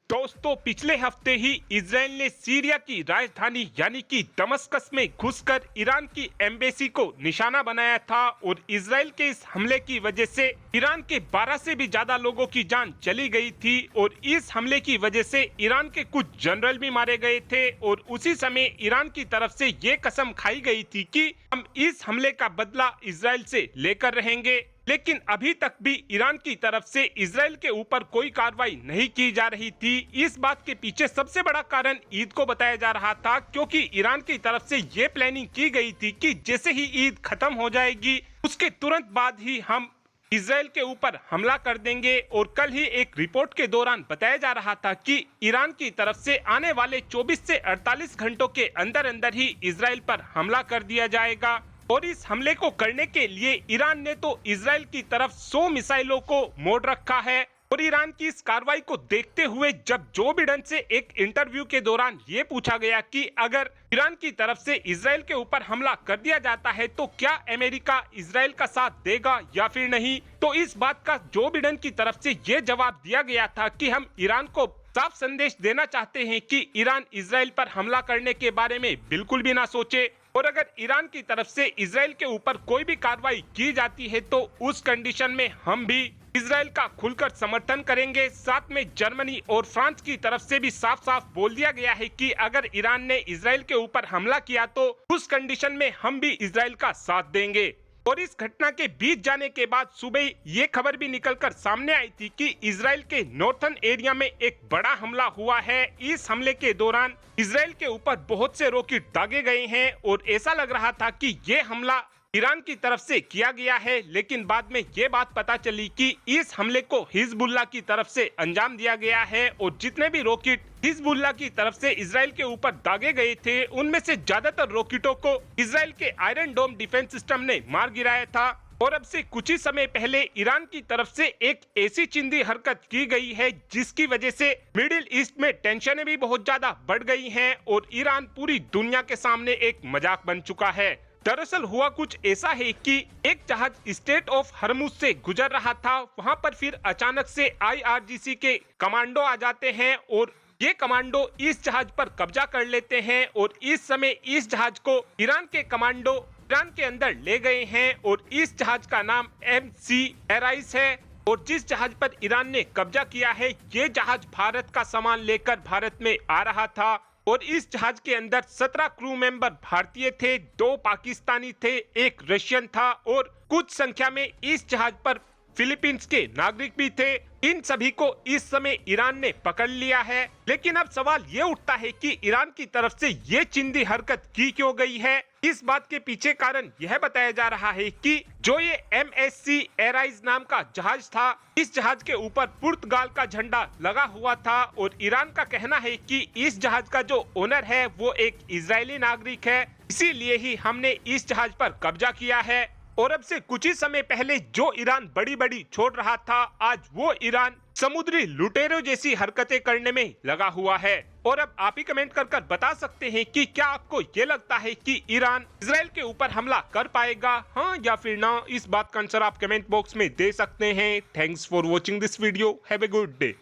दोस्तों, पिछले हफ्ते ही इजराइल ने सीरिया की राजधानी यानी कि दमस्कस में घुसकर ईरान की एम्बेसी को निशाना बनाया था और इजराइल के इस हमले की वजह से ईरान के 12 से भी ज्यादा लोगों की जान चली गई थी और इस हमले की वजह से ईरान के कुछ जनरल भी मारे गए थे और उसी समय ईरान की तरफ से ये कसम खाई गई थी कि हम इस हमले का बदला इजराइल से लेकर रहेंगे। लेकिन अभी तक भी ईरान की तरफ से इजराइल के ऊपर कोई कार्रवाई नहीं की जा रही थी। इस बात के पीछे सबसे बड़ा कारण ईद को बताया जा रहा था, क्योंकि ईरान की तरफ से ये प्लानिंग की गई थी कि जैसे ही ईद खत्म हो जाएगी उसके तुरंत बाद ही हम इजराइल के ऊपर हमला कर देंगे। और कल ही एक रिपोर्ट के दौरान बताया जा रहा था कि ईरान की तरफ से आने वाले 24 से 48 घंटों के अंदर अंदर ही इजराइल पर हमला कर दिया जाएगा। और इस हमले को करने के लिए ईरान ने तो इजराइल की तरफ 100 मिसाइलों को मोड़ रखा है। और ईरान की इस कार्रवाई को देखते हुए जब जो बिडेन से एक इंटरव्यू के दौरान ये पूछा गया कि अगर ईरान की तरफ से इजराइल के ऊपर हमला कर दिया जाता है तो क्या अमेरिका इजराइल का साथ देगा या फिर नहीं, तो इस बात का जो बिडेन की तरफ से ये जवाब दिया गया था कि हम ईरान को साफ संदेश देना चाहते हैं कि ईरान इजराइल पर हमला करने के बारे में बिल्कुल भी ना सोचे। और अगर ईरान की तरफ से इजराइल के ऊपर कोई भी कार्रवाई की जाती है तो उस कंडीशन में हम भी इजराइल का खुलकर समर्थन करेंगे। साथ में जर्मनी और फ्रांस की तरफ से भी साफ साफ बोल दिया गया है कि अगर ईरान ने इजराइल के ऊपर हमला किया तो उस कंडीशन में हम भी इजराइल का साथ देंगे। और इस घटना के बीत जाने के बाद सुबह ये खबर भी निकलकर सामने आई थी कि इजराइल के नॉर्थन एरिया में एक बड़ा हमला हुआ है। इस हमले के दौरान इजराइल के ऊपर बहुत से रॉकेट दागे गए हैं और ऐसा लग रहा था कि ये हमला ईरान की तरफ से किया गया है। लेकिन बाद में ये बात पता चली कि इस हमले को हिजबुल्लाह की तरफ से अंजाम दिया गया है और जितने भी रॉकेट हिजबुल्लाह की तरफ से इजराइल के ऊपर दागे गए थे उनमें से ज्यादातर रॉकेटों को इजराइल के आयरन डोम डिफेंस सिस्टम ने मार गिराया था। और अब से कुछ ही समय पहले ईरान की तरफ से एक ऐसी चिंदी हरकत की गई है जिसकी वजह से मिडिल ईस्ट में टेंशनें भी बहुत ज्यादा बढ़ गई हैं और ईरान पूरी दुनिया के सामने एक मजाक बन चुका है। दरअसल हुआ कुछ ऐसा है कि एक जहाज स्टेट ऑफ हरमुज से गुजर रहा था, वहां पर फिर अचानक से IRGC के कमांडो आ जाते हैं और ये कमांडो इस जहाज पर कब्जा कर लेते हैं। और इस समय इस जहाज को ईरान के कमांडो ईरान के अंदर ले गए हैं और इस जहाज का नाम MC एराइस है। और जिस जहाज पर ईरान ने कब्जा किया है ये जहाज भारत का सामान लेकर भारत में आ रहा था। और इस जहाज के अंदर 17 क्रू मेंबर भारतीय थे, 2 पाकिस्तानी थे, 1 रशियन था और कुछ संख्या में इस जहाज पर फिलीपींस के नागरिक भी थे। इन सभी को इस समय ईरान ने पकड़ लिया है। लेकिन अब सवाल ये उठता है कि ईरान की तरफ से ये चिंदी हरकत की क्यों गई है। इस बात के पीछे कारण यह बताया जा रहा है कि जो ये MSC एराइज नाम का जहाज था, इस जहाज के ऊपर पुर्तगाल का झंडा लगा हुआ था और ईरान का कहना है कि इस जहाज का जो ओनर है वो एक इजरायली नागरिक है, इसीलिए ही हमने इस जहाज पर कब्जा किया है। और अब से कुछ ही समय पहले जो ईरान बड़ी बड़ी छोड़ रहा था, आज वो ईरान समुद्री लुटेरों जैसी हरकतें करने में लगा हुआ है। और अब आप ही कमेंट कर बता सकते हैं कि क्या आपको ये लगता है कि ईरान इजराइल के ऊपर हमला कर पाएगा, हाँ या फिर ना। इस बात का आंसर आप कमेंट बॉक्स में दे सकते हैं। Thanks for watching this video. Have a good day.